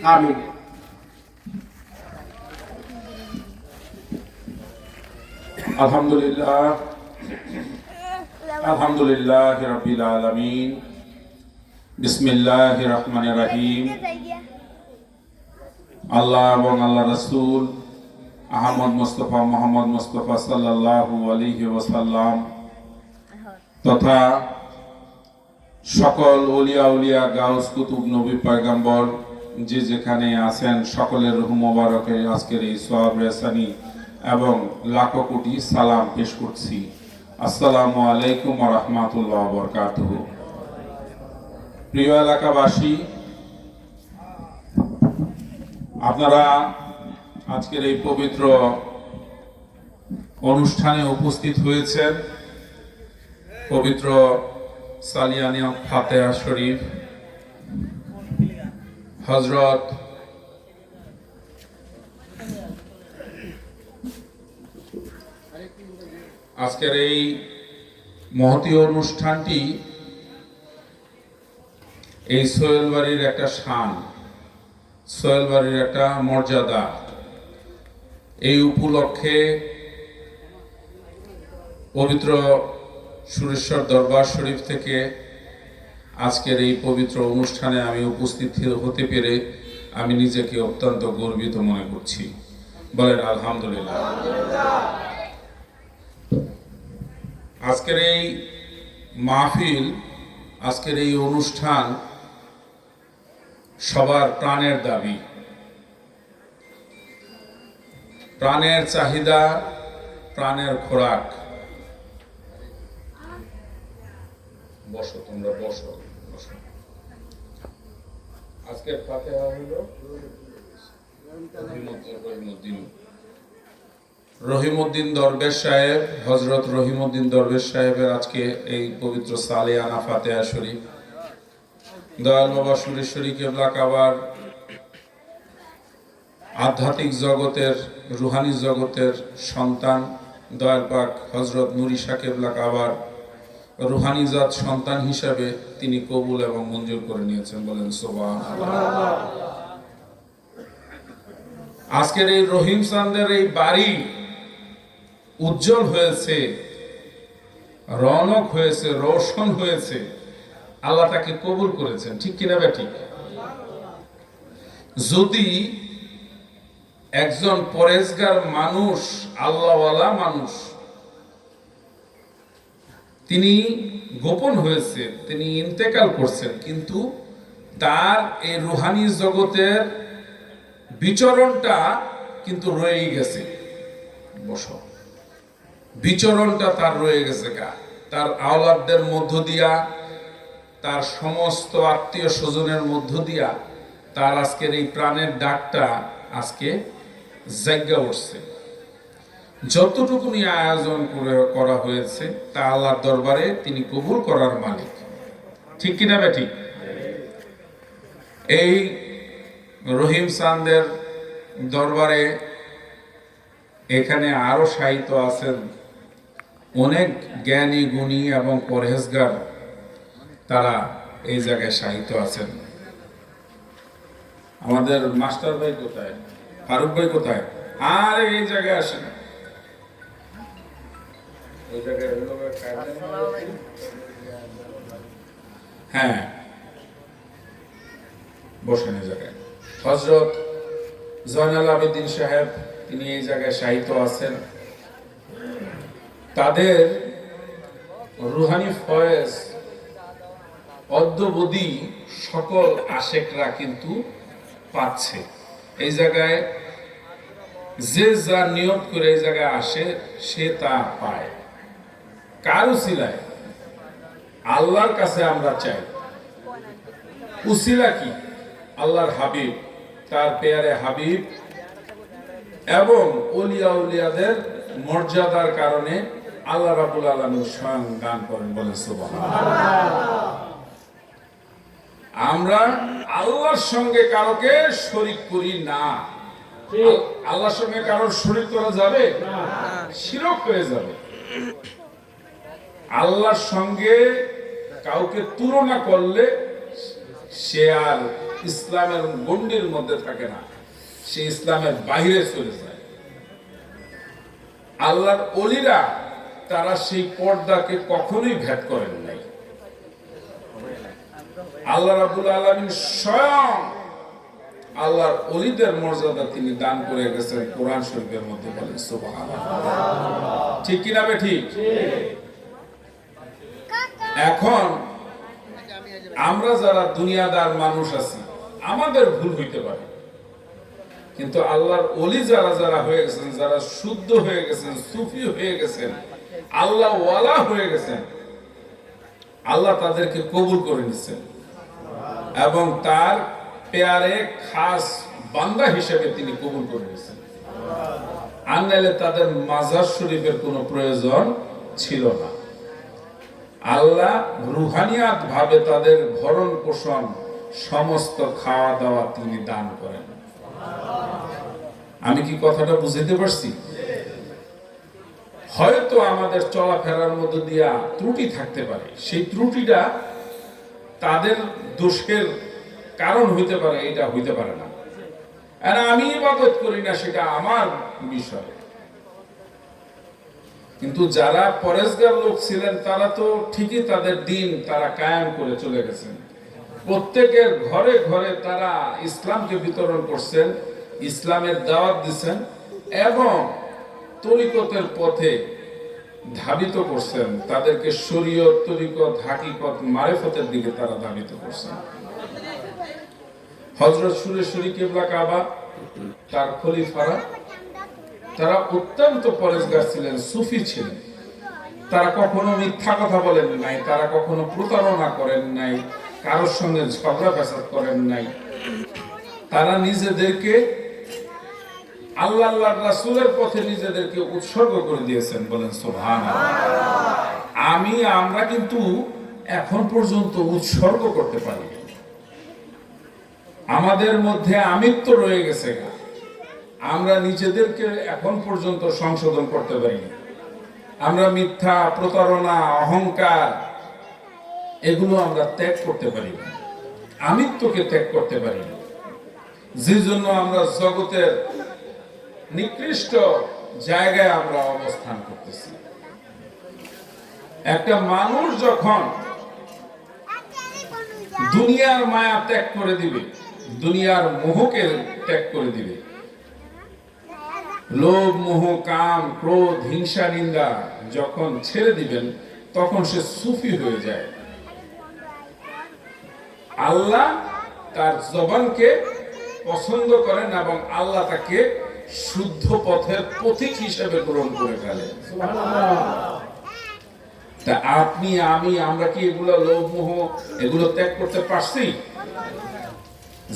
আমিন। আলহামদুলিল্লাহ আলহামদুলিল্লাহ রাব্বিল আলামিন। বিসমিল্লাহির রহমানির রহিম। আল্লাহ এবং আল্লাহ রাসূল আহমদ মুস্তাফা মোহাম্মদ মুস্তাফা সাল্লাল্লাহু আলাইহি ওয়াসাল্লাম তথা সকল ওলিয়া উলিয়া গাউস কুতুব নবী পয়গম্বর যে যেখানে আছেন সকলের রূহ মোবারকে আজকের এই সওয়াব রেসানি এবং লাখো কোটি সালাম পেশ করছি। আসসালামু আলাইকুম ওয়া রাহমাতুল্লাহি ওয়া বারাকাতুহু। প্রিয় এলাকাবাসী, আপনারা আজকের এই পবিত্র অনুষ্ঠানে উপস্থিত হয়েছেন। পবিত্র সালিয়ানি ফাতিহা শরীফ হযরত আজকের এই মহতী অনুষ্ঠানটি এই সোহেল বাড়ির একটা শান, সোহেল বাড়ির একটা মর্যাদা। এই উপলক্ষে পবিত্র সুরেশ্বর দরবার শরীফ থেকে আজকের এই পবিত্র অনুষ্ঠানে আমি উপস্থিত হতে পেরে আমি নিজেকে অত্যন্ত গর্বিত মনে করছি। বলেন আলহামদুলিল্লাহ। আজকের এই মাহফিল, আজকের এই অনুষ্ঠান সবার প্রাণের দাবি, প্রাণের চাহিদা, প্রাণের খোরাক। বসো, তোমরা বসো। আজকের ফাতিহা হলো রহিমউদ্দিন দরবেশ সাহেব, হযরত রহিমউদ্দিন দরবেশ সাহেবের আজকে এই পবিত্র সালিয়ানা ফাতিহা শরীফ। দয়াল বাবা সুরেশ্বরী কেবলা কাবার আধ্যাত্মিক জগতের, রুহানি জগতের সন্তান দয়াল পাক হযরত নুরি শাহ কেবলা কাবার রুহানি জাত সন্তান হিসাবে তিনি কবুল এবং মঞ্জুর করে নিয়েছেন। বলেন সুবহানাল্লাহ। আজকের এই রহিম চাঁদের এই বাড়ি উজ্জ্বল হয়েছে, রৌনক হয়েছে, রোশন হয়েছে। আল্লাহ তাকে কবুল করেছেন, ঠিক কিনা বেঠিক? যদি একজন পরেজগার মানুষ, আল্লাহওয়ালা মানুষ, তিনি গোপন হয়েছে, তিনি ইন্তেকাল করছেন, কিন্তু তার এই রুহানি জগতের বিচরণটা কিন্তু রয়ে গেছে। বসো। বিচরণটা তার রয়ে গেছে তার আওলাদদের মধ্য দিয়া, তার সমস্ত আত্মীয় স্বজনের মধ্য দিয়া তার আজকের এই প্রাণের ডাকটা আজকে জায়গা উঠছে। যতটুকুনি আয়োজন করা হয়েছে তা আল্লাহর দরবারে তিনি কবুল করার মালিক, ঠিক কিনা বেঠিক? এই রহিম চাঁদের দরবারে এখানে আরো সাহিত্য আছেন অনেক জ্ঞানী গুণী এবং পরহেজগার, তারা এই জায়গায় সাহিত্য আছেন। আমাদের মাস্টার ভাই কোথায়, ফারুক ভাই কোথায়? আর এই জায়গায় আসেন। হ্যাঁ, বসেন এই জায়গায়। হযরত জয়নাল আবেদিন সাহেব, তিনি এই জায়গায় সাহিত্য আছেন। তাদের রুহানি ফয়েজ অদ্যবধি সকল আশেকরা কিন্তু পাচ্ছে। এই জায়গায় যে যা নিয়ত করে এই জায়গায় আসে সে তা পায়। কার উসিলায়? আল্লাহর কাছে আমরা চাই। উসিলা কি? আল্লাহর হাবিব, তার পেয়ারে হাবিব এবং ওলিয়া উলিয়াদের মর্যাদার কারণে আল্লাহ রাব্বুল আলামিন স্বয়ং দান করেন। বলে সুবহানাল্লাহ। আমরা আল্লাহর সঙ্গে কারোকে শরীক করি না। আল্লাহর সঙ্গে কারোর শরীক করা যাবে? শিরক হয়ে যাবে। আল্লাহর সঙ্গে কাউকে তুলনা করলে সে আর ইসলামের গণ্ডির মধ্যে থাকে না, সে ইসলামের বাইরে চলে যায়। আল্লাহর ওলিরা তারা সেই পর্দাকে কখনোই ভেদ করেন নাই। আল্লাহ রাব্বুল আলামিন স্বয়ং আল্লাহর ওলিদের মর্যাদা তিনি দান করে গেছেন কোরআন শরীফের মধ্যে, বলেন সুবহানাল্লাহ। ঠিক কিনা বে ঠিক? এখন আমরা যারা দুনিয়াদার মানুষ আছি, আমাদের ভুল হইতে পারে, কিন্তু আল্লাহর ওলি যারা যারা হয়ে গেছেন, যারা শুদ্ধ হয়ে গেছেন, সুফি হয়ে গেছেন, আল্লাহ ওয়ালা হয়ে গেছেন, আল্লাহ তাদেরকে কবুল করে নিচ্ছেন এবং তার পেয়ারে খাস বান্দা হিসেবে তিনি কবুল করে নিচ্ছেন। আর নাইলে তাদের মাজার শরীফের কোনো প্রয়োজন ছিল না। আল্লাহ রুহানিয়াত ভাবে তাদের ভরণ পোষণ সমস্ত খাওয়া দাওয়া তিনি দান করেন। আমি কি কথাটা বুঝাইতে পারছি? হয়তো আমাদের চলাফেরার মধ্যে দিয়া ত্রুটি থাকতে পারে, সেই ত্রুটিটা তাদের দোষের কারণ হইতে পারে, এটা হইতে পারে না। আর আমি ইবাদত করি না, সেটা আমার বিষয়। কিন্তু যারা পরেশগার লোক ছিলেন তারা তো ঠিকই তাদের দিন তারা কায়েম করে চলে গেছেন। প্রত্যেকের ঘরে ঘরে তারা ইসলামকে বিতরণ করছেন, ইসলামের দাওয়াত দিচ্ছেন এবং তরিকতের পথে ধাবিত করছেন। তাদেরকে শরীয়ত, তরিকত, হাকিকত, মারিফতের দিকে তারা ধাবিত করছেন। হযরত সুরেশ্বরী কিবলা কাবা, তার খলিফারা, তারা অত্যন্ত পরেশগার ছিলেন, সুফি ছিলেন। তারা কখনো মিথ্যা কথা বলেন নাই, তারা কখনো প্রতারণা করেন নাই, কারোর সঙ্গে ঝগড়া ফ্যাসাদ করেন নাই। তারা নিজেদেরকে আল্লাহ আল্লাহর রাসূলের পথে নিজেদেরকে উৎসর্গ করে দিয়েছেন, বলেন সুবহানাল্লাহ। আমরা কিন্তু এখন পর্যন্ত উৎসর্গ করতে পারি। আমাদের মধ্যে আমিত্ব রয়ে গেছে, আমরা নিজেদেরকে এখন পর্যন্ত সংশোধন করতে পারি। আমরা মিথ্যা, প্রতারণা, অহংকার এগুলো আমরা ত্যাগ করতে পারি না, আমিত্বকে ত্যাগ করতে পারি না। যে জন্য আমরা জগতের নিকৃষ্ট জায়গায় আমরা অবস্থান করতেছি। একটা মানুষ যখন দুনিয়ার মায়া ত্যাগ করে দিবে, দুনিয়ার মোহকে ত্যাগ করে দিবে, লোভ, মোহ, কাম, ক্রোধ, হিংসা, নিন্দা যখন ছেড়ে দিবেন, তখন সে সুফি হয়ে যায়। আল্লাহ তার জবানকে পছন্দ করেন এবং আল্লাহ তাকে শুদ্ধ পথের পথিক হিসেবে গ্রহণ করে ফেলেন। তা আপনি, আমরা কি এগুলো লোভ, মোহ এগুলো ত্যাগ করতে পারছি?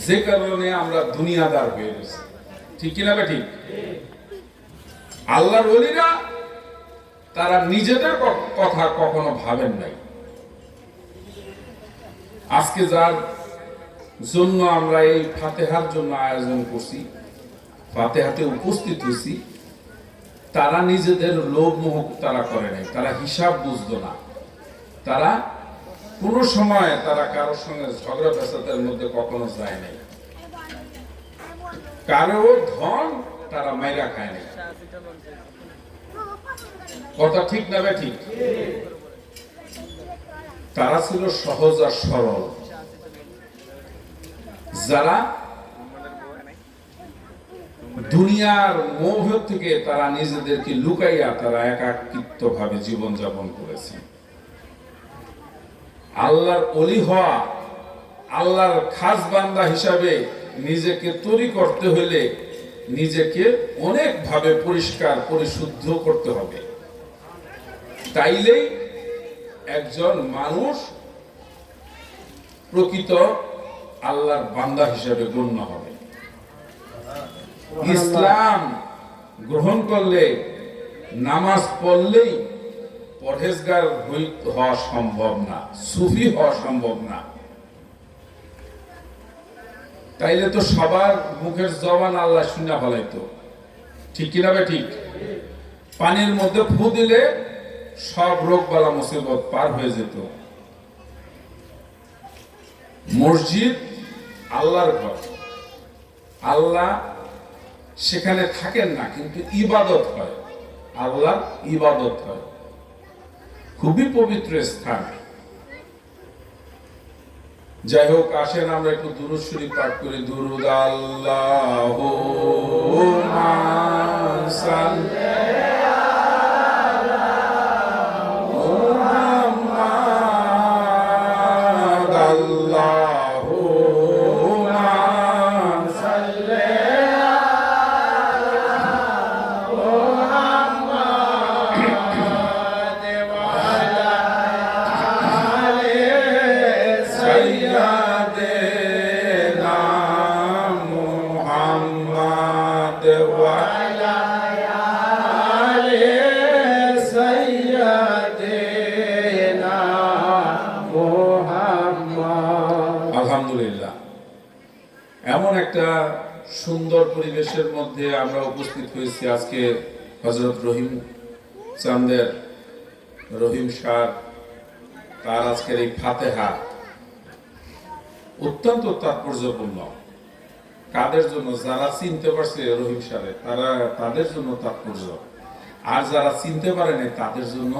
যে কারণে আমরা দুনিয়াদার হয়ে গেছি। ঠিক কিনা ঠিক? আল্লাহর ওলিরা তারা নিজেদের কথা কখনো ভাবেন নাই। আজকে যার জন্য আমরা এই ফাতেহার জন্য আয়োজন করছি, ফাতেহাতে উপস্থিত হয়েছি, তারা নিজেদের লোভ মোহ তারা করে নাই, তারা হিসাব বুঝতো না। তারা কোনো সময় তারা কারোর সঙ্গে ঝগড়া ফ্যাসাদের মধ্যে কখনো যায় নাই, কারো ধন তারা মাইরা খায় নাই। কথা ঠিক না ঠিক? তারা ছিল সহজ আর সরল। যারা দুনিয়ার মোহ থেকে তারা নিজেদেরকে লুকাইয়া তারা একাকিত্ব ভাবে জীবন যাপন করেছে। আল্লাহর ওলি হওয়া, আল্লাহর খাস বান্দা হিসাবে নিজেকে তৈরি করতে হলে নিজেকে অনেক ভাবে পরিষ্কার পরিশুদ্ধ করতে হবে। তাইলেই একজন মানুষ প্রকৃত আল্লাহর বান্দা হিসেবে গণ্য হবে। ইসলাম গ্রহণ করলে, নামাজ পড়লেই পরহেজগার হওয়া সম্ভব না, সুফি হওয়া সম্ভব না। তাইলে তো সবার মুখের জবান আল্লাহ শুনে ফেলাইতো। ঠিক কিনা ঠিক? পানির মধ্যে ফু দিলে সব রোগ বালা মুসিবত পার হয়ে যেত। মসজিদ আল্লাহর ঘর। আল্লাহ সেখানে থাকেন না, কিন্তু ইবাদত হয়, আল্লাহর ইবাদত হয়। খুবই পবিত্র স্থান। যাই হোক, আসেন আমরা একটু দুরূদ শরীফ পাঠ করি। দুরূদ আল্লাহুম্মা সাল্লি আলা মুহাম্মাদ। আল্লাহুম্মা সাল্লি আলা মুহাম্মাদ ওয়া আলা আলি সাইয়্যিদিনা মুহাম্মাদ ওয়া আলা আলি সাইয়্যিদিনা মুহাম্মাদ। আলহামদুলিল্লাহ, এমন একটা সুন্দর পরিবেশের মধ্যে আমরা উপস্থিত হয়েছি আজকে। হযরত রহিম চাঁদের রহিম শাহ তার আজকের এই ফাতেহা অত্যন্ত তাৎপর্যপূর্ণ। কাদের জন্য? যারা চিনতে পারছে রহিম শাহে, তাদের জন্য তাৎপর্য। আর যারা চিনতে পারেনি তাদের জন্য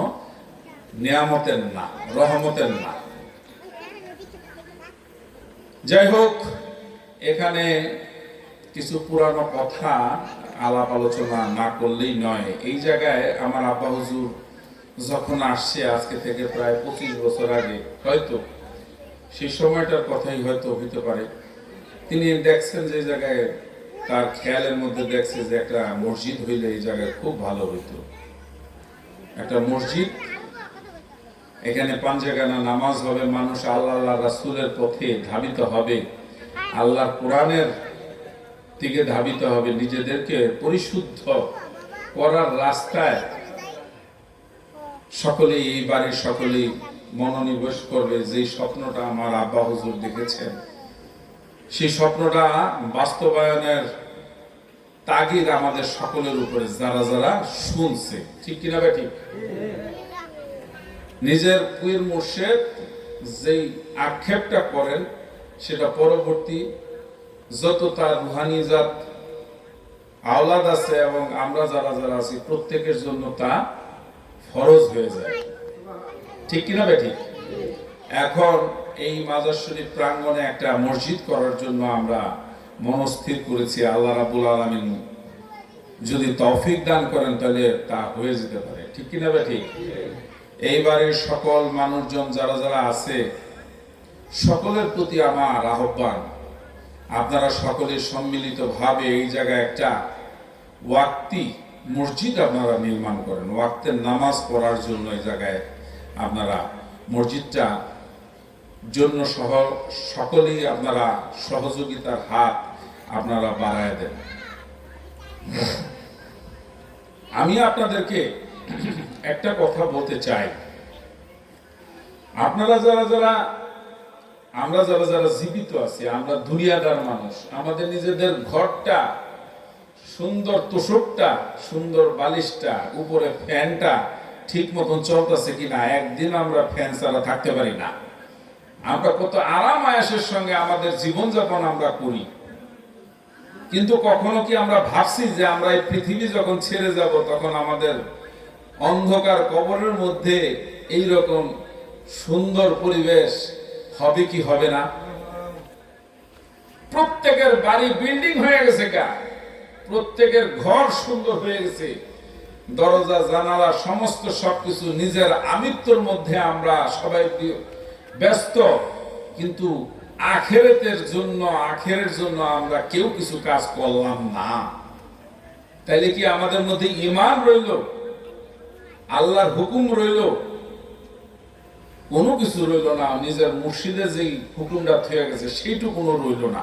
নিয়ামতের না, রহমতের না। যাই হোক, এখানে কিছু পুরানো কথা আলাপ আলোচনা না করলেই নয়। এই জায়গায় আমার আব্বা হুজুর যখন আসছে আজকে থেকে প্রায় 25 বছর আগে, হয়তো সেই সময়টার কথাই হয়তো হইতে পারে, তিনি দেখছেন যে এই জায়গায় তার খেয়ালের মধ্যে দেখছে যে একটা মসজিদ হইলে এই জায়গায় খুব ভালো হইতো। একটা মসজিদ, এখানে পাঞ্জেগানা নামাজ হবে, মানুষ আল্লাহ রাসূলের পথে ধাবিত হবে, আল্লাহর কোরআনের দিকে ধাবিত হবে, নিজেদেরকে পরিশুদ্ধ করার রাস্তায় সকলেই, এই বাড়ির সকলেই মনোনিবেশ করবে। যে স্বপ্নটা আমার আব্বা হুজুর দেখেছেন, সেই স্বপ্নটা বাস্তবায়নের তাগিদ আমাদের সকলের উপরে, যারা যারা শুনছে। ঠিক কিনা বেঠিক? নিজের পীর মুর্শিদ যেই আক্ষেপটা করেন, সেটা পরবর্তী যত তার রুহানি জাত আওলাদ আছে এবং আমরা যারা যারা আছি প্রত্যেকের জন্য তা ফরজ হয়ে যায়। ঠিক কিনা বেঠিক? এখন এই মাজার শরীফ প্রাঙ্গণে একটা মসজিদ করার জন্য আমরা মনস্থির করেছি। আল্লাহ রাব্বুল আলামিন যদি তৌফিক দান করেন তাহলে তা হয়ে যেতে পারে। ঠিক কিনা বেঠিক? এইবারে সকল মানুষজন যারা যারা আছে সকলের প্রতি আমার আহ্বান, আপনারা সকলে সম্মিলিতভাবে এই জায়গায় একটা ওয়াক্তি মসজিদ আপনারা নির্মাণ করেন। ওয়াক্তের নামাজ পড়ার জন্য এই জায়গায় আপনারা মসজিদটা জন্য সকলেই আপনারা সহযোগিতার হাত আপনারা বাড়ায় দেন। আমি আপনাদেরকে একটা কথা বলতে চাই, আপনারা আমরা যারা যারা জীবিত আছি, আমরা দুনিয়াদার মানুষ, আমাদের নিজেদের ঘরটা সুন্দর, তোষকটা সুন্দর, বালিশটা, উপরে ফ্যানটা ঠিক মতন চলতেছে কিনা, একদিন আমরা ফ্যান ছাড়া থাকতে পারি না। আমরা কত আরাম আয়েশের সঙ্গে আমাদের জীবনযাপন আমরা করি, কিন্তু কখনো কি আমরা ভাবছি যে আমরা এই পৃথিবী যখন ছেড়ে যাব তখন আমাদের অন্ধকার কবরের মধ্যে এই রকম সুন্দর পরিবেশ হবে কি হবে না? প্রত্যেকের বাড়ি বিল্ডিং হয়ে গেছে, প্রত্যেকের ঘর সুন্দর হয়ে গেছে, দরজা জানালা সমস্ত সবকিছু নিজের আমিত্বর মধ্যে আমরা সবাই ব্যস্ত, কিন্তু আখিরাতের জন্য আমরা কেউ কিছু কাজ করলাম না। তাইলে কি আমাদের মধ্যে ঈমান রইল? আল্লাহর হুকুম রইল? কোনো কিছু রইল না। নিজের মুর্শিদের যেই হুকুমটা থেকে গেছে সেইটুকুনো রইল না।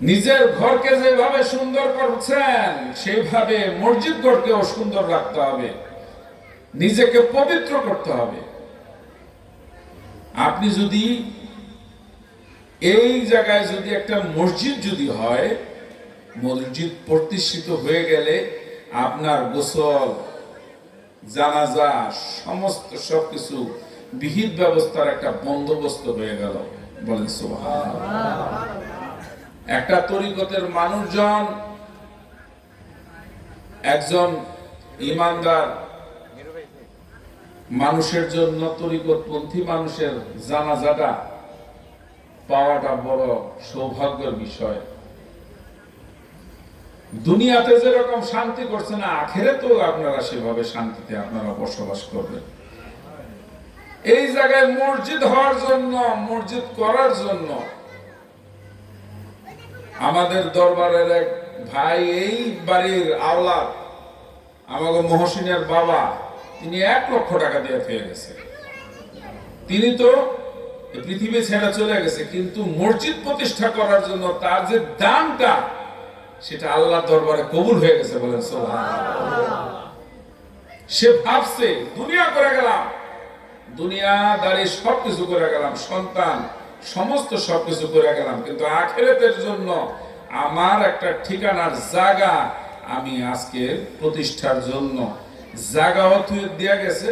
নিজের ঘরকে যেভাবে সুন্দর করছেন সেইভাবে মসজিদ ঘরকেও সুন্দর রাখতে হবে, নিজেকে পবিত্র করতে হবে। আপনি যদি এই জায়গায় যদি একটা মসজিদ যদি হয়, মসজিদ প্রতিষ্ঠিত হয়ে গেলে আপনার গোসল, জানাজা, সমস্ত সবকিছু বিহিত ব্যবস্থার একটা বন্দোবস্ত হয়ে গেল। বলেন সুবহানাল্লাহ। একটা তরিকতের মানুষজন একজন ইমানদার মানুষের জন্য, তরিকতপন্থী মানুষের জানাজাটা পাওয়াটা বড় সৌভাগ্যের বিষয়। দুনিয়াতে যেরকম শান্তি করছে না, আখিরাতেও আপনারা সেভাবে শান্তিতে আপনারা বসবাস করবেন। এই জায়গায় মসজিদ হওয়ার জন্য, মসজিদ করার জন্য আমাদের দরবারের এক ভাই, এই বাড়ির আওলাদ, আমাকে মহসিনের বাবা, তিনি 1 লক্ষ টাকা দিয়ে পেয়ে গেছে। তিনি তো পৃথিবী ছেড়ে চলে গেছে, কিন্তু মসজিদ প্রতিষ্ঠা করার জন্য তার যে দানটা, সেটা আল্লাহর দরবারে কবুল হয়ে গেছে। বলেন সুবহানাল্লাহ। সে ভাবছে দুনিয়া করে গেলাম, দুনিয়াদারি সবকিছু করে গেলাম, সন্তান সমস্ত সবকিছু করে গেলাম, কিন্তু আখিরাতের জন্য আমার একটা ঠিকানার জায়গা আমি আজকে প্রতিষ্ঠার জন্য জায়গাও দিয়ে গেছে,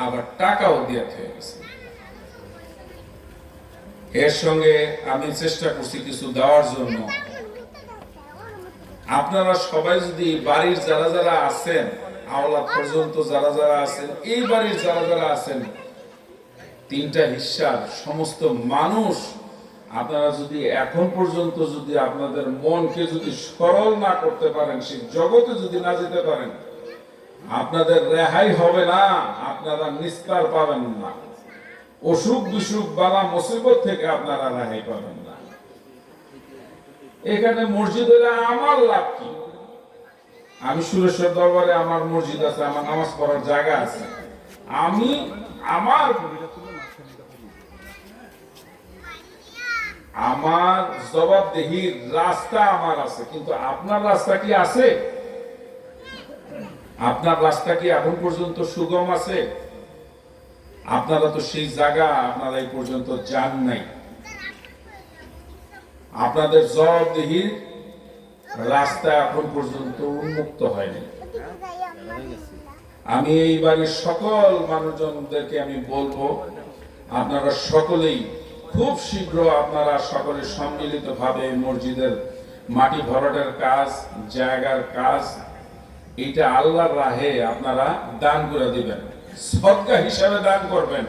আবার টাকাও দিয়ে গেছে। এর সঙ্গে আমি চেষ্টা করছি কিছু দেওয়ার জন্য। আপনারা সবাই যদি বাড়ির যারা যারা আছেন, আওলাদ পর্যন্ত যারা যারা আছেন, এই বাড়ির যারা যারা আছেন, 3টা হিস্সার সমস্ত মানুষ আপনারা যদি এখন পর্যন্ত যদি আপনাদের মনকে যদি সরল না করতে পারেন, সেই জগতে যদি না যেতে পারেন, আপনাদের রেহাই হবে না, আপনারা নিস্তার পাবেন না, অসুখ বিসুখ বালা মুসিবত থেকে আপনারা রেহাই পাবেন না। এখানে মসজিদ হলে আমার লাভ কি? আমি সুরেশ্বর দরবারে আমার মসজিদ আছে, আমার নামাজ পড়ার জায়গা আছে, আমি আমার জবাবদেহির রাস্তা আমার আছে, কিন্তু আপনার রাস্তা কি আছে? আপনার রাস্তা কি এখন পর্যন্ত সুগম আছে? আপনারা তো সেই জায়গা আপনারা এই পর্যন্ত যান নাই। আপনাদের জবাবদেহির রাস্তা এখন পর্যন্ত উন্মুক্ত হয়নি। আমি এই বাড়ির সকল মানুষজনদেরকে আমি বলবো, আপনারা সকলেই খুব শীঘ্র আপনারা সকলে সম্মিলিত ভাবে মসজিদের মাটি ভরাটের কাজ, জায়গার কাজ, এটা আল্লাহর রাহে আপনারা দান করে দিবেন, সদকা হিসাবে দান করবেন,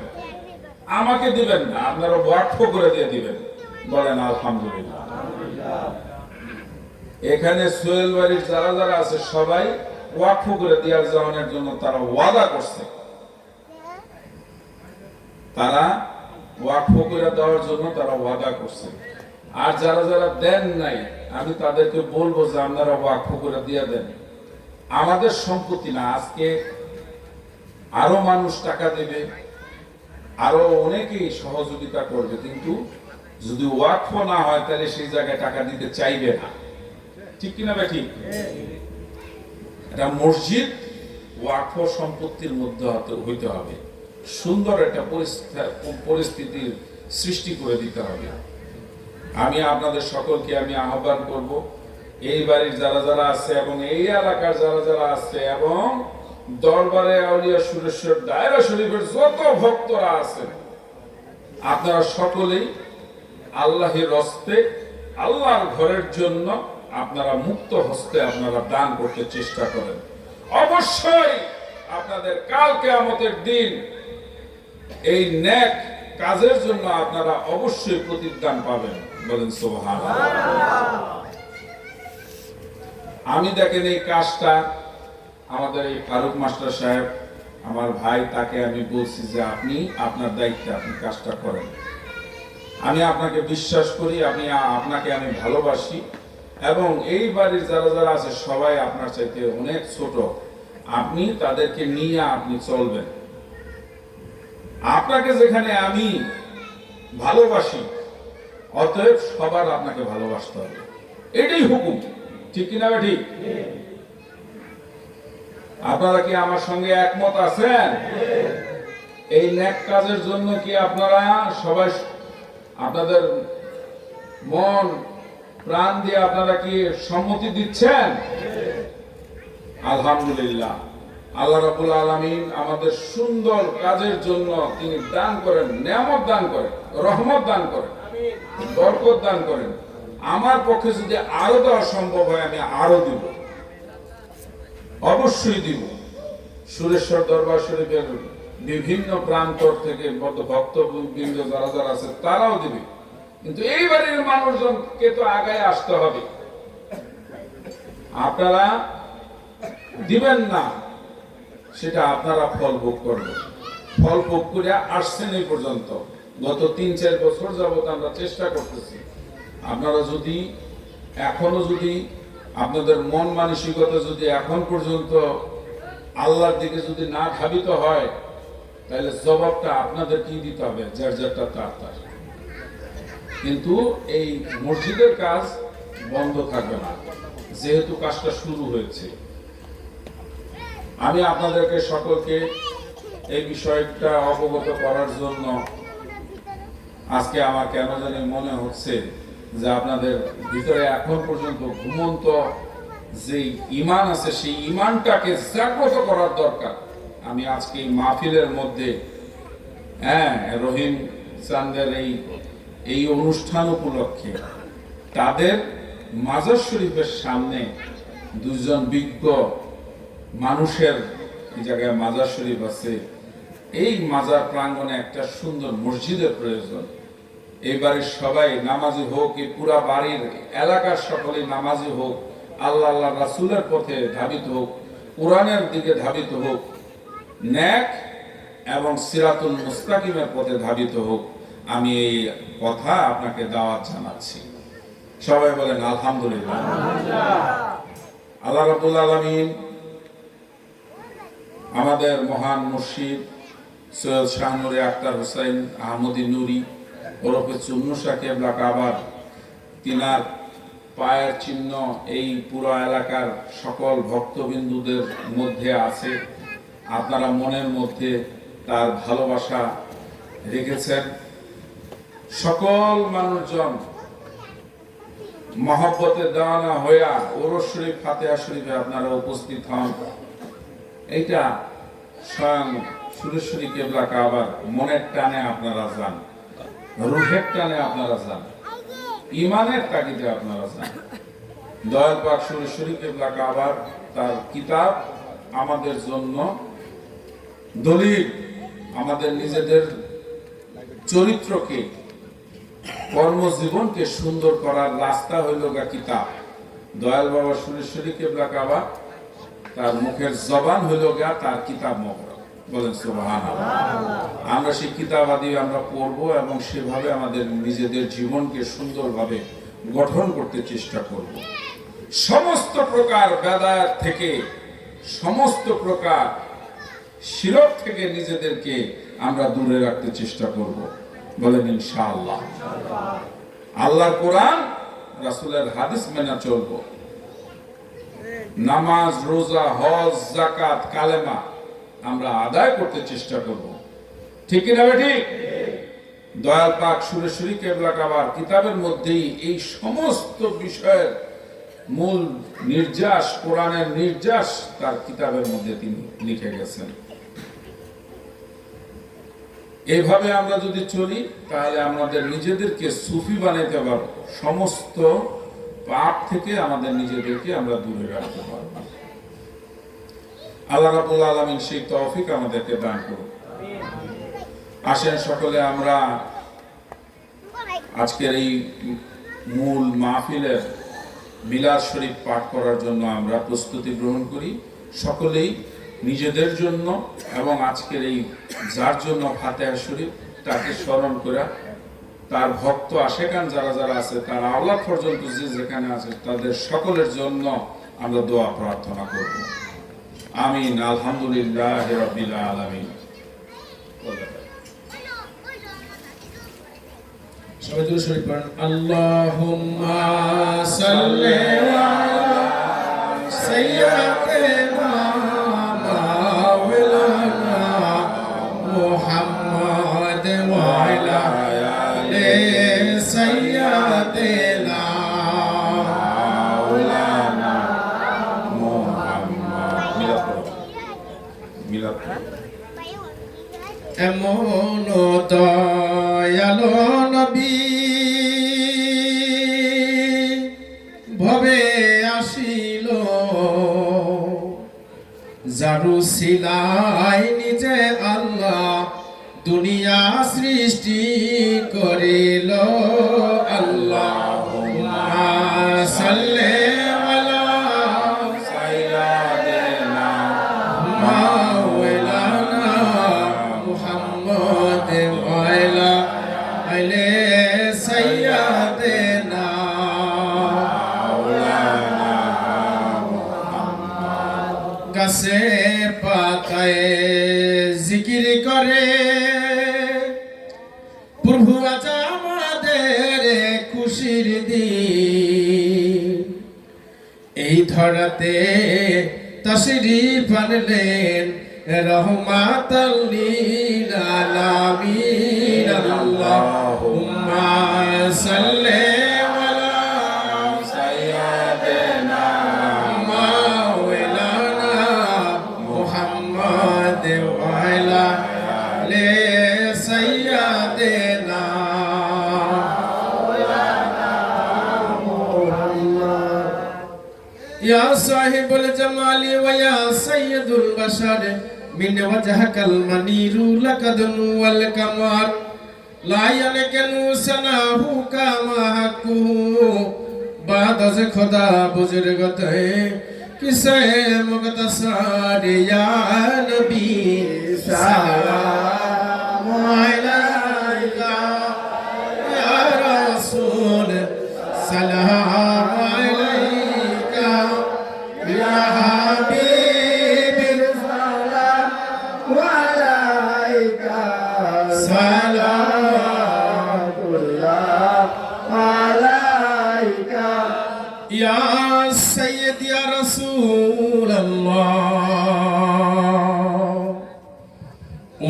আমাকে দিবেন না, আপনারা ওয়াকফ করে দিয়ে দিবেন। বলেন আলহামদুলিল্লাহ। এখানে সোহেল বাড়ির যারা যারা আছে সবাই ওয়াকফ করে দেওয়ার যাওয়ার জন্য তারা ওয়াদা করছে, তারা ওয়াকফ করে দেওয়ার জন্য তারা ওয়াদা করছে। আর যারা যারা দেন নাই, আমি তাদেরকে বলবো যে আপনারা ওয়াকফ করে দিয়ে দেন। আমাদের সম্পত্তি না, আজকে আরো মানুষ টাকা দেবে, আরো অনেকেই সহযোগিতা করবে, কিন্তু যদি ওয়াকফ না হয় তাহলে সেই জায়গায় টাকা দিতে চাইবে না। ঠিক কিনা ভাই? ঠিক। এটা মসজিদ ওয়াকফ সম্পত্তির মধ্যে হইতে হবে, সুন্দর একটা পরিস্থিতির সৃষ্টি করে দিতে হবে। আমি আপনাদের সকলকে আমি আহ্বান করব, এই বাড়ির যারা যারা আছে এবং এই এলাকার যারা যারা আছে এবং দরবারে আউলিয়া সুরেশ্বর দায়রা শরীফের যত ভক্তরা আছেন, আপনারা সকলেই আল্লাহর হস্তে, আল্লাহর ঘরের জন্য আপনারা মুক্ত হস্তে আপনারা দান করতে চেষ্টা করেন। অবশ্যই আপনাদের কাল কিয়ামতের দিন এই নেক কাজের জন্য আপনারা অবশ্যই প্রতিদান পাবেন। বলেন সুবহানাল্লাহ। আমি দেখেন এই কাজটা আমাদের এই ফারুক মাস্টার সাহেব আমার ভাই, তাকে আমি বলছি যে আপনি আপনার দায়িত্বে আপনি কাজটা করেন। আমি আপনাকে বিশ্বাস করি, আপনাকে আমি ভালোবাসি, এবং এই বাড়ির যারা যারা আছে সবাই আপনার চাইতে অনেক ছোট, আপনি তাদেরকে নিয়ে আপনি চলবেন। আপনাকে যেখানে আমি ভালোবাসি, অতএব সবার আপনাকে ভালোবাসতে হবে, এটাই হুকুম। ঠিক কিনা? ঠিক। আপনারা কি আমার সঙ্গে একমত আছেন? এই নেক কাজের জন্য কি আপনারা সবাই আপনাদের মন প্রাণ দিয়ে আপনারা কি সম্মতি দিচ্ছেন? আলহামদুলিল্লাহ। আল্লাহ রাব্বুল আলামিন আমাদের সুন্দর কাজের জন্য তিনি দান করেন, নিয়ামত দান করেন, রহমত দান করেন। বরকত দান করেন। আমার পক্ষে যদি আরো দেওয়া সম্ভব হয় আমি আরো দিব, অবশ্যই দিব। সুরেশ্বর দরবার শরীফের বিভিন্ন প্রান্তর থেকে ভক্তবৃন্দ যারা যারা আছে তারাও দিবে, কিন্তু এই বাড়ির মানুষজনকে তো আগায় আসতে হবে। আপনারা দিবেন না, সেটা আপনারা ফল ভোগ করবেন। ফল ভোগ করে আসছেন এই পর্যন্ত, গত 3-4 বছর যাবত আমরা চেষ্টা করতেছি। আপনারা যদি এখনো যদি আপনাদের মন মানসিকতা যদি এখন পর্যন্ত আল্লাহর দিকে যদি না ধাবিত হয়, তাহলে জবাবটা আপনাদের কি দিতে হবে, যার যারটা তার তার। কিন্তু এই মসজিদের কাজ বন্ধ থাকবে না, যেহেতু কাজটা শুরু হয়েছে। আমি আপনাদেরকে সকলকে এই বিষয়টা অবগত করার জন্য আজকে আমার কেন জানি মনে হচ্ছে যে আপনাদের ভিতরে এখন পর্যন্ত ঘুমন্ত যে ঈমান আছে সেই ঈমানটাকে জাগ্রত করার দরকার। আমি আজকে এই মাহফিলের মধ্যে রহিম চাঁদের এই অনুষ্ঠান উপলক্ষে তাদের মাজার শরীফের সামনে দুজন বিজ্ঞ মানুষের এই জায়গায় মাজার শরীফ আছে, এই মাজার প্রাঙ্গণে একটা সুন্দর মসজিদের প্রয়োজন। এই বাড়ির সবাই নামাজি হোক, এই পুরা বাড়ির এলাকার সকলে নামাজি হোক, আল্লাহ আল্লাহ রাসূলের পথে ধাবিত হোক, কোরআনের দিকে ধাবিত হোক, নেক এবং সিরাতুল মুস্তাকিমের পথে ধাবিত হোক। আমি এই কথা আপনাকে দাওয়াত জানাচ্ছি। সবাই বলেন আলহামদুলিল্লাহ। আল্লাহ রাব্বুল আলামিন আমাদের মহান মুর্শিদ সৈয়দ শাহনুরে আক্তার হোসেন আহমদী নুরি ওরফে চুন্নু সাহেব লাকাবার, তিনার পায়ের চিহ্ন এই পুরো এলাকার সকল ভক্তবিন্দুদের মধ্যে আছে। আপনারা মনের মধ্যে তার ভালোবাসা রেখেছেন। সকল মানুষজন মহব্বতে দেওয়ানা হইয়া ওরস শরীফ ফাতিহা শরীফে আপনারা উপস্থিত হন। এইটা স্বয়ং সুরেশ্বরী কেবলা কাবার মনের টানে আপনারা যান, রুহের টানে আপনারা যান, ইমানের তাগিদে আপনারা যান। দয়াল পাক সুরেশ্বরী কেবলা কাবার তার কিতাব আমাদের জন্য দলিল, আমাদের নিজেদের চরিত্রকে, কর্মজীবনকে সুন্দর করার রাস্তা হইল গা কিতাব। দয়াল বাবা সুরেশ্বরী কেবলা কাবা তার মুখের জবান হইল গা তার কিতাব মোবারক। বলেন সুবহানাল্লাহ। আমরা সেই কিতাব আদি আমরা পড়বো এবং সেভাবে আমাদের নিজেদের জীবনকে সুন্দরভাবে গঠন করতে চেষ্টা করব। সমস্ত প্রকার বেদায়াত থেকে, সমস্ত প্রকার শিরক থেকে নিজেদেরকে আমরা দূরে রাখতে চেষ্টা করব। বলেন ইনশাআল্লাহ। আল্লাহর কোরআন রাসূলের হাদিস মেনে চলব। নামাজ, রোজা, হজ, যাকাত, কালেমা আমরা আদায় করতে চেষ্টা করব। ঠিক কি না ঠিক? দয়াল পাক সুরেশ্বরী কেবলা কাবার কিতাবের মধ্যেই এই সমস্ত বিষয়ের মূল নির্যাস, কোরআনের নির্যাস তার কিতাবের মধ্যে তিনি লিখে গেছেন। এইভাবে আমরা যদি চলি তাহলে আমাদের নিজেদেরকে সুফি বানাইতে পারবো, সমস্ত পাপ থেকে আমাদের নিজেদেরকে আমরা দূরে রাখতে পারবো। আল্লাহ রাব্বুল আলামিন সেই তৌফিক আমাদেরকে দান করুন। আসেন সকলে আমরা আজকের এই মূল মাহফিলের মিলাদ শরীফ পাঠ করার জন্য আমরা প্রস্তুতি গ্রহণ করি। সকলেই নিজেদের জন্য এবং আজকের এই যার জন্য ফাতিহা শরীফ তাকে স্মরণ করে, তার ভক্ত আশেকান যারা যারা আছে, তার আওলাদ পর্যন্ত যে যেখানে আছে তাদের সকলের জন্য আমরা দোয়া প্রার্থনা করব। আমিন। আলহামদুলিল্লাহি রাব্বিল আলামিন। সবাই দুরূদ শরীফ পড়েন। আল্লাহুম্মা সাল্লি আলা সাইয়্যিদিনা মাওলানা মুহাম্মদ ওয়া আলা আলি সাইয়্যিদিনা মাওলানা মুহাম্মদ। মিলাদ এমন দয়ালো নবী ভবে আসিল জারু সিলাই নিজে আল্লাহ দুনিয়া সৃষ্টি করিল আল্লাহুম্মা সাল্লি আলা সাইয়্যিদিনা মাওলানা মুহাম্মদ ওয়া আলা আলি সাইয়্যিদিনা গাছে পাতায় জিকির করে প্রভু আজ আমাদের খুশির দিন এই ধরাতে তাশরীফ আনলেন রহমাতাল লিল আলামিন আল্লাহুম্মা সাল্লি আলা সাইয়্যিদিনা মাওলানা মুহাম্মদ ওয়া আলা আলি সাইয়্যিদিনা يا صاحب الجمال ويا سيد البشر من وجهك المنير لقد والكمال لا يمكن سناه كما حقه بعد از خدا بزرگت किसे मुक्तसर या नबी सलाम अलैका या रसूल सलाम अलैका या हबीब सलाम अलैका सलामुल्लाह अलैका या सैयद या रसूल अल्लाह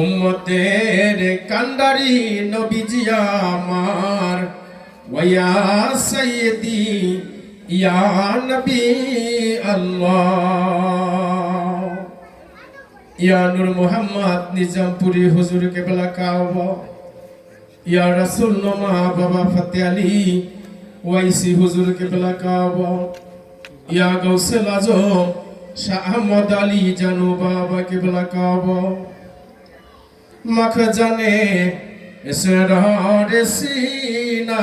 उम्मतेर कांडारी नबीजी आमार वया सैयदी या नबी अल्लाह या नूर मोहम्मद निजामपुरी हुजूर के बला कावा या रसूल नमा बाबा फतेह अली ওয়াইসি হুজুর কেবলা কাবা ইয়া গাউসুল আজম শাহ আহমদ আলী জানু বাবা কেবলা কাবা মাখ জানে ইসরার সিনা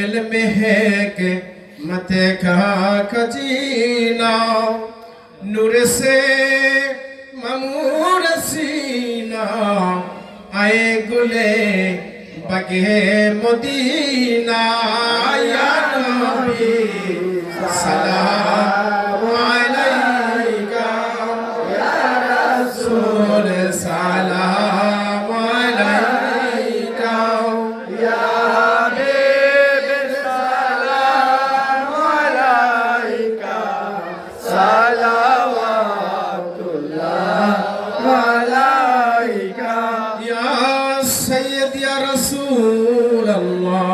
ইলমে হে কে মতে কা খজিনা নূর সে মামুর সিনা আয়ে গুলে बगे मदीना या नबी सलाम अलैका या रसूल सलाम अलैका या हबीब सलाम अलैका सलावतुल्लाह अलैका या सैयद या रसूल अल्लाह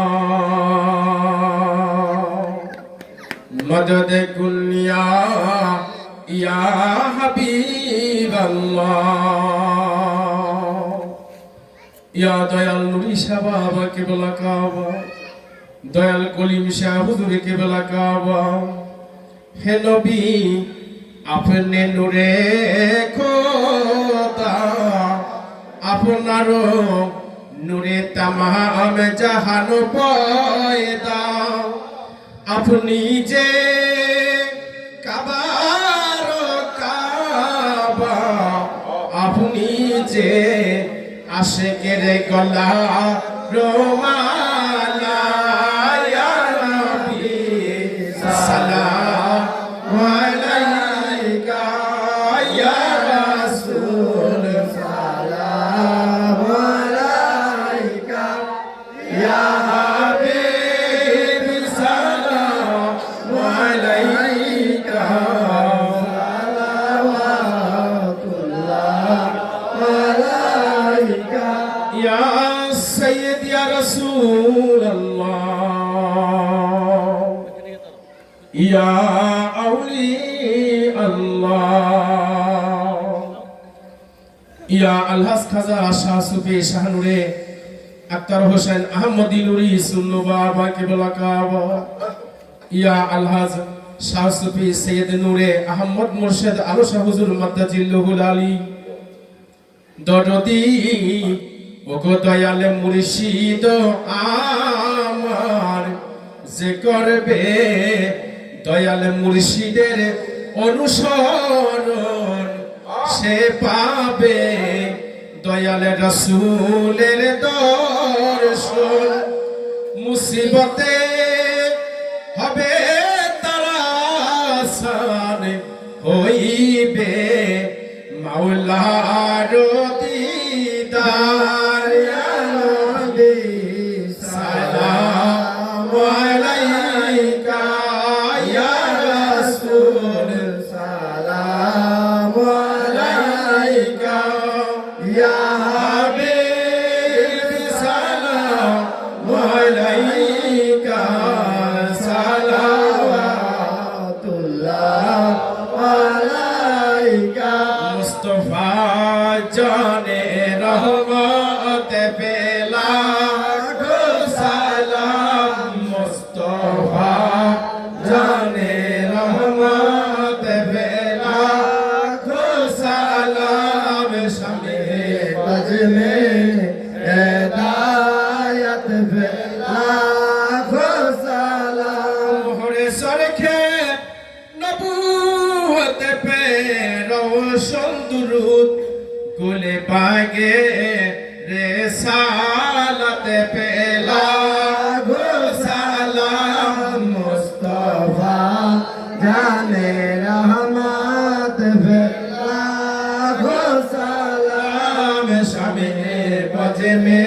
मदद कुल्लिया या हबीब अल्लाह या दयाल नूरी शाह बाबा के बला काबा दयाल कलीम शाह हुजूर के बला काबा हे नबी अपने नूरे खोदा আপনারো নূরে তামাম জাহান পয়দা আপনি যে কাবার কাবা আপনি যে আশিকের গলা রোমালা ইয়া নবী সালাম আলাইকা ইয়া রাসূল या सैयद या रसूल अल्लाह या औली अल्लाह या अलहस खाजा शाह सुफी शाहनुरे अख्तर हुसैन अहमदी नूरी सुन्नु बाबा के बला काबा ইয়া আলহাজ শাহ সুফি সৈয়দ নূরে আহমদ মুর্শিদ আলো শাহ হুজুর মাদ্দাজিল্লুহুল আলী দরদি ওগো দয়াল মুর্শিদ আমার যে করবে দয়াল মুর্শিদের অনুসরণ সে পাবে দয়াল রাসূলের দর্শন মুসিবতে হবে তারা আসান হইবে মাওলার দিদার ইয়া নবী সালাম আলাইকা ইয়া রাসূল সালাম আলাইকা ইয়া হাবিব সালাম আলাইকা সালাওয়াতুল্লাহ আলাইকা মুস্তাফা জানে রহমত পেলা গো সালাম মুস্তাফা জানে রহমত পেলা গো সালাম শামে বজমে হেদায়েত পেলা গো সালাম মোহরে সরখে নবুয়ত পে রওশন দুরুদ গুলে বাগে রেসালত পে লাগো সালাম মুস্তাফা জানে রহমত পে লাগো সালাম শামে বজে মে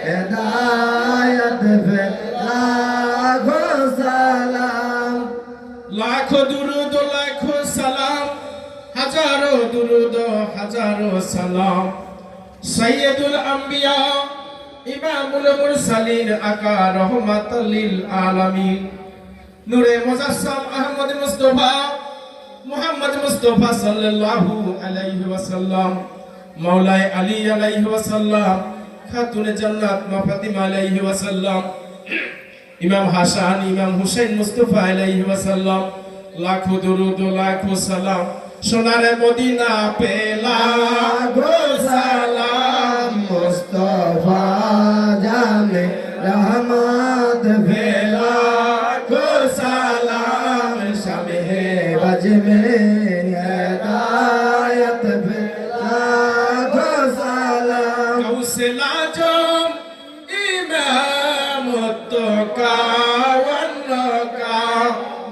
হেদায়েত পে লাগো সালাম লাখো দুরুদ লাখো সালাম হাজারো দুরুদ হাজারো সালাম সৈয়দুল আম্বিয়া ইমামুল মুরসালিন আকা রহমাতুল লিল আলামিন নূরে মুজাসসাম আহমদ মুস্তাফা মুহাম্মদ মুস্তাফা সাল্লাল্লাহু আলাইহি ওয়াসাল্লাম মাওলাই আলী আলাইহি ওয়াসাল্লাম খাতুনে জান্নাত মা ফাতিমা আলাইহি ওয়াসাল্লাম ইমাম হাসান ইমাম হুসাইন মুস্তাফা আলাইহি ওয়াসাল্লাম লাখো দুরুদ লাখো সালাম সোনারে মদিনা পেলা গো সালাম মুস্তাফা জানে রহমত পেলা গো সালাম শামে বজমে হেদায়েত পেলা গো সালাম গৌসলা জম ইমাম তোকা ওয়ান্নকা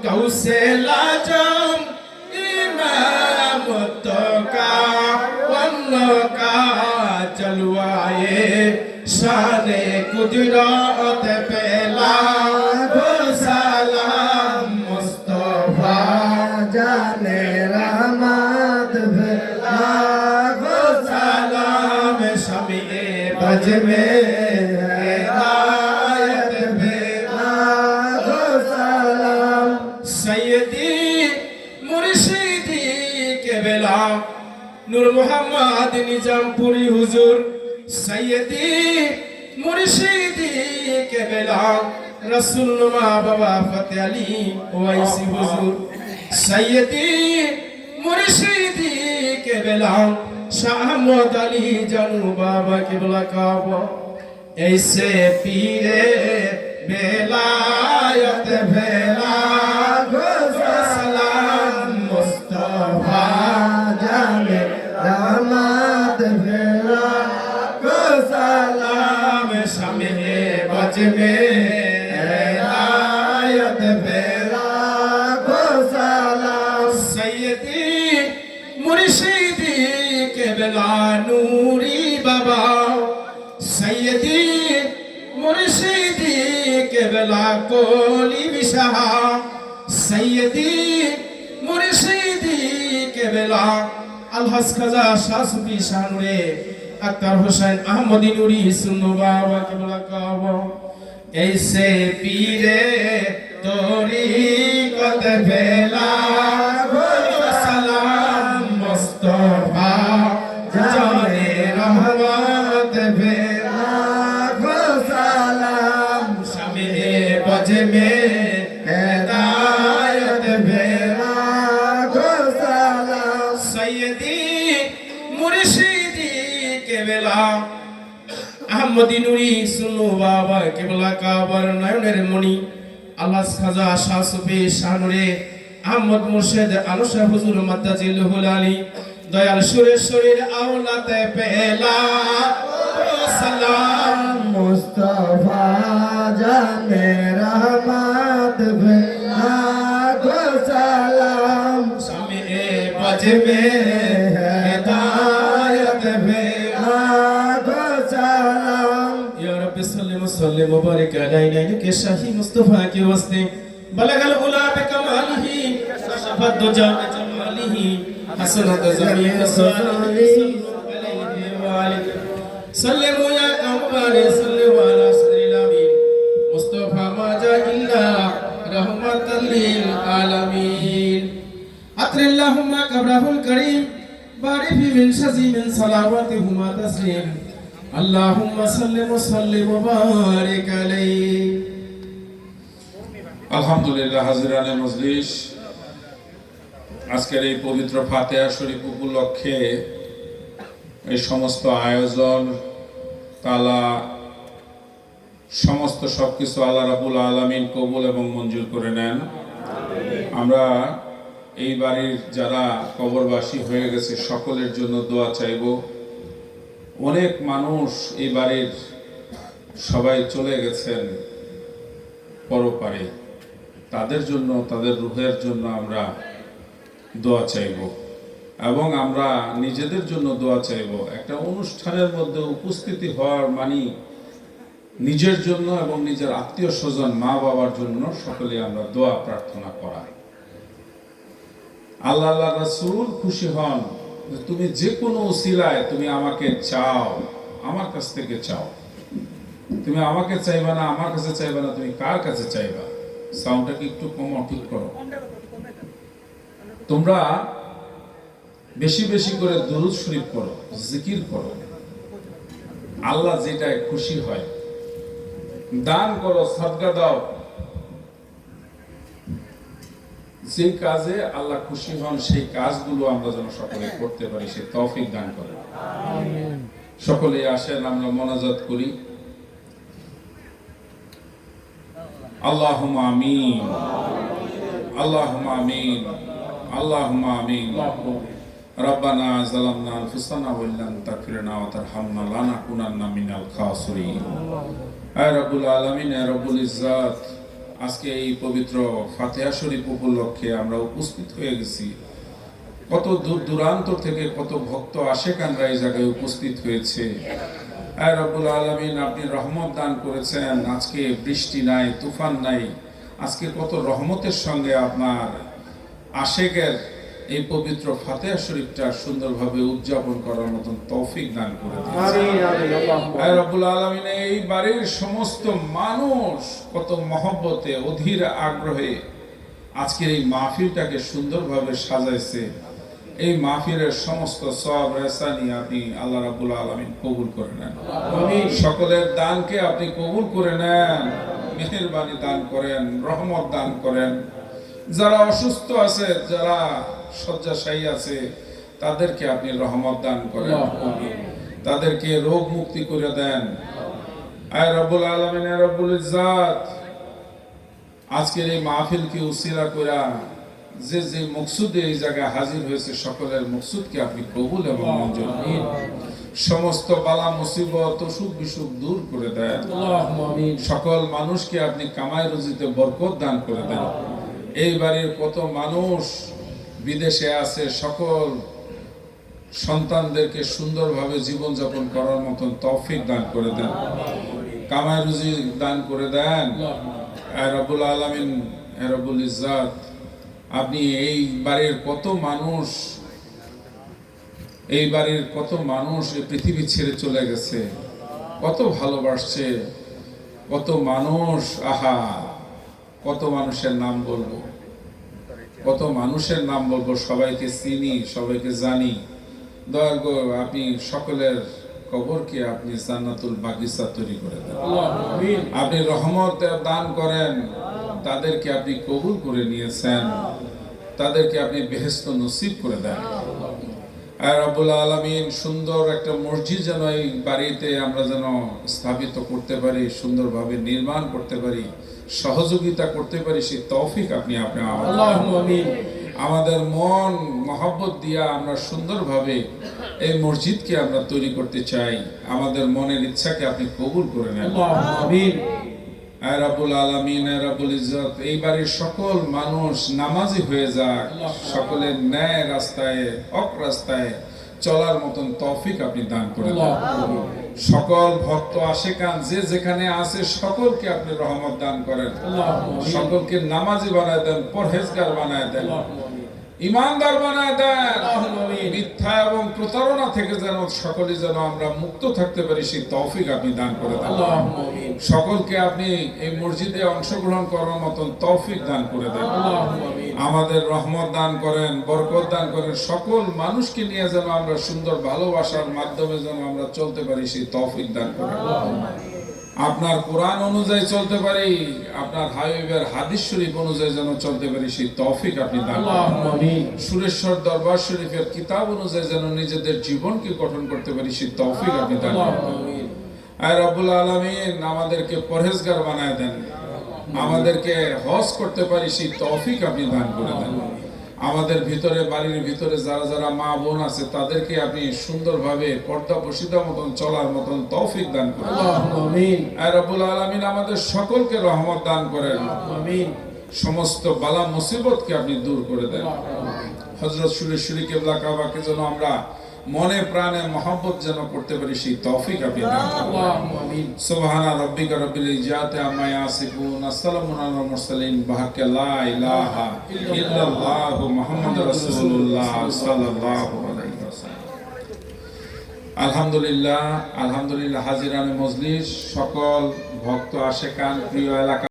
গৌসলা জম ইমাম তোকা ওয়ান্নকা জলওয়ায়ে শানে কুদরত পেলা গো সালাম মুস্তাফা জানে রহমত পেলা গো সালাম শামে বজমে হেদায়েত পেলা গো সালাম সৈয়দি মুর্শিদি কেবলা নূর মোহাম্মদ নিজামপুরি হুজুর সৈয়দি মুর্শিদি কেবলা রাসূল নুমা বাবা ফতে আলী ওয়াইসি হুজুর সৈয়দি মুর্শিদি কেবলা শাহ আহমদ আলী জানু বাবা কেবলা কাবা ऐसे पीरे बेलायत भेला गो सलाम मुस्तफा जाने रहमत भेला गो सलाम शमे बज में हिदायत भेला गो सलाम सैयदी मुर्शिदी केबला नूरी बाबा सैयदी मुर्शिदी केबला कोली बिशाह सैयदी मुर्शिदी केबला अलहस खजा शासुफी शानुरे अख्तर हुसैन अहमदी नूरी सुनो बाबा केबला काबा ऐसे पीरे तोरी कद भेला गो सलाम मुस्तफा जाने रहमत भेला गो सलाम शमे बज में হেদায়ত ভেলা গো সালাম সৈয়দি মুর্শিদি কেবলা আহমদি নুরি সুনু বাবা কেবলা কাবার নয়নের মণি আল্লাহ খাজা শাহ সুফি শাহনুরে আহমদ মুর্শিদ আনুশা হুজুর মাদ্দাজিলুল আলী দয়াল সুরেশ্বরীর আওলাতে পেলা সালাম মুস্তফা জানে রহমত ভেলা গো সালাম শামে বাজবে হেদায়ত ভেলা গো সালাম या रब सल्लि व सल्लिम व बारिक अला नबीके शाही मुस्तफा के वास्ते बलगल उला बिकमालिही शफत दुजा जमालिही हसनत जमीन सल्ली अलैहि व आलिहि सल्लिमु या कमबारे सल्लि व अला सल्लिल आमीन मुस्तफा मा जा इल्ला रहमतल लिल आलमीन अत्रिल्लाहुम्मा कब्रहुल करीम बारिक फी मिन शजी मिन सलावतिहुमा तस्लीम اللهم صل وسلم وبارك عليه আলহামদুলিল্লাহ হাজিরানে মজলিস, আজকের এই পবিত্র ফাতিহা শরীফ উপলক্ষে এই সমস্ত আয়োজন তালা সমস্ত সবকিছু আল্লাহ রাব্বুল আলামিন কবুল এবং মঞ্জুর করে নেন। আমরা এই বাড়ির যারা কবরবাসী হয়ে গেছে সকলের জন্য দোয়া চাইব। অনেক মানুষ এই বাড়ির সবাই চলে গেছেন পরপারে, তাদের জন্য তাদের রূহের জন্য আমরা দোয়া চাইব এবং আমরা নিজেদের জন্য দোয়া চাইব। একটা অনুষ্ঠানের মধ্যে উপস্থিতি হওয়ার মানে নিজের জন্য এবং নিজের আত্মীয় স্বজন মা বাবার জন্য সকলে আমরা দোয়া প্রার্থনা করা। আল্লাহ আল্লাহ রাসূল খুশি হন যে তুমি যে কোনো উসিলায় তুমি আমাকে চাও, আমার কাছ থেকে চাও। তুমি আমাকে চাইবা না, আমার কাছে চাইবা না, তুমি কার কাছে চাইবা? সাউন্ডটাকে একটু কমাও, ঠিক করো। তোমরা বেশি বেশি করে দুরূদ শরীফ করো, জিকির করো, আল্লাহ যেটায় খুশি হয়। দান করো, সাদকা দাও, যে কাজে আল্লাহ খুশি হন সেই কাজগুলো আমরা যেন সকলে করতে পারি, সে তৌফিক দান করেন। সকলে আসেন আমরা মোনাজাত করি। আল্লাহুম্মা আমিন, আল্লাহুম্মা আমিন, আল্লাহুম্মা আমিন। রব্বানা যালামনা আনফুসানা ওয়া ইল্লাম তাগফির লানা ওয়া তারহামনা লানাকুনান্না মিনাল খাসিরিন। আয় রব্বুল আলামিন, আয় রব্বুল ইজ্জাত, আজকে এই পবিত্র ফাতিহা শরীফ উপলক্ষে আমরা উপস্থিত হয়ে গেছি। কত দূর দূরান্ত থেকে কত ভক্ত আশেকানরা এই জায়গায় উপস্থিত হয়েছে। আয় রব্বুল আলামিন, আপনি রহমত দান করেছেন। আজকে বৃষ্টি নাই, তুফান নাই, আজকে কত রহমতের সঙ্গে আপনার আশেকের এই পবিত্র ফাতিহা শরীফটা সুন্দরভাবে উদযাপন করার মতন তৌফিক দান করে দিয়েছেন। আয় রব্বুল আলামিন, এই বাড়ির সমস্ত মানুষ কত মহব্বতে অধীর আগ্রহে আজকের এই মাহফিলটাকে সুন্দরভাবে সাজাইছে। এই মাহফিলের সমস্ত সওয়াব রেসানি আপনি আল্লাহ রাব্বুল আলামিন কবুল করে নেন। সকলের দানকে আপনি কবুল করে নেন, মেহেরবানি দান করেন, রহমত দান করেন। যারা অসুস্থ আছে, যারা শয্যাশায়ী আছে, তাদেরকে আপনি রহমত দান করেন, তাদেরকে রোগ মুক্তি করে দেন। আয় রব্বুল আলামিন, আয় রব্বুল ইজ্জাত, আজকের এই মাহফিলকে উসিলা কইরা যে যে মকসুদে এই জায়গায় হাজির হয়েছে সকলের মকসুদকে আপনি কবুল এবং মঞ্জুর করুন। সমস্ত বালা মুসিবত অসুখ বিসুখ দূর করে দেন। সকল মানুষকে আপনি কামাই রুজিতে বরকত দান করে দেন। এই বাড়ির কত মানুষ বিদেশে আছে, সকল সন্তানদেরকে সুন্দরভাবে জীবনযাপন করার মতন তৌফিক দান করে দেন, কামাই রুজি দান করে দেন। আয় রব্বুল আলামিন, আয় রব্বুল ইজ্জাত, আপনি এই বাড়ির কত মানুষ, এই বাড়ির কত মানুষ এই পৃথিবী ছেড়ে চলে গেছে, কত ভালোবাসছে, কত মানুষ, আহা কত মানুষের নাম বলবো, কত মানুষের নাম বলবো, সবাইকে চিনি, সবাইকে জানি। দয়া করে আপনি সকলের কবরকে আপনি জান্নাতুল বাগিচা তৈরি করে দেন। আপনি রহমত দান করেন, তাদেরকে আপনি কবুল করে নিয়েছেন, তাদেরকে আপনি বেহেশত নসিব করে দেন। আর রব্বুল আলামিন সুন্দর একটা মসজিদ যেন এই বাড়িতে আমরা যেন স্থাপিত করতে পারি, সুন্দরভাবে নির্মাণ করতে পারি, সহযোগিতা করতে পারি, সেই তৌফিক আপনি আল্লাহুম্মা আমিন। আমাদের মন মহব্বত দিয়া আমরা সুন্দরভাবে এই মসজিদকে আমরা তৈরি করতে চাই। আমাদের মনের ইচ্ছাকে আপনি কবুল করে নেন। আল্লাহুম্মা আমিন। আয় রব্বুল আলামিন, আয় রব্বুল ইজ্জত, এই বাড়ির সকল মানুষ নামাজি হয়ে যাক, সকলের ন্যায় রাস্তায়, হক রাস্তায় চলার মতন তৌফিক আপনি দান করে দেন। সকল ভক্ত আশিকান যে যেখানে আছে সকলকে আপনি রহমত দান করেন, সকলকে নামাজি বানায় দেন, পরহেজগার বানায় দেন, ইমানদার বানায় দেন। মিথ্যা এবং প্রতারণা থেকে যেন সকলে যেন আমরা মুক্ত থাকতে পারি, সেই তৌফিক আপনি দান করে দেন। সকলকে আপনি এই মসজিদে অংশগ্রহণ করার মতন তৌফিক দান করে দেন। আমাদের রহমত দান করেন, বরকত দান করেন। সকল মানুষকে নিয়ে যেন আমরা সুন্দর ভালোবাসার মাধ্যমে যেন আমরা চলতে পারি, সেই তৌফিক দান করেন। আপনার কোরআন অনুযায়ী চলতে পারি, আপনার হাবিবের হাদিস শরীফ অনুযায়ী যেন চলতে পারি, সেই তৌফিক আপনি দান করেন। সুরেশ্বর দরবার শরীফের কিতাব অনুযায়ী যেন নিজেদের জীবনকে গঠন করতে পারি, সেই তৌফিক আপনি দান করেন। আয় রব্বুল আলামিন, আমাদেরকে পরহেজগার বানায় দেন, আমাদেরকে হজ করতে পারি, সেই তৌফিক আপনি দান করে দেন। আমাদের ভিতরে, বাড়ির ভিতরে যারা যারা মা বোন আছে তাদেরকে আপনি সুন্দরভাবে পর্দা বসিদা মতন চলার মতন তৌফিক দান করেন। আয় রব্বুল আলামিন, আমাদের সকলকে রহমত দান করেন। সমস্ত বালা মুসিবতকে আপনি দূর করে দেন। হযরত সুরেশ্বরী কিবলা কাবাকে যেন আমরা মনে প্রাণে মহব্বত যেন করতে পারি, সেই তৌফিক আপনি দান করুন। সুবহানা রাব্বিকা রাব্বিল ইজ্জাতি আম্মা ইয়াসিফুন, আসসালামু আলাল মুরসালিন, বিহাক্কি লা ইলাহা ইল্লাল্লাহু মুহাম্মাদুর রাসূলুল্লাহ সাল্লাল্লাহু আলাইহি ওয়াসাল্লাম। আলহামদুলিল্লাহ, আলহামদুলিল্লাহ। হাজিরানে মজলিস, সকল ভক্ত আশিকান, প্রিয় এলাকা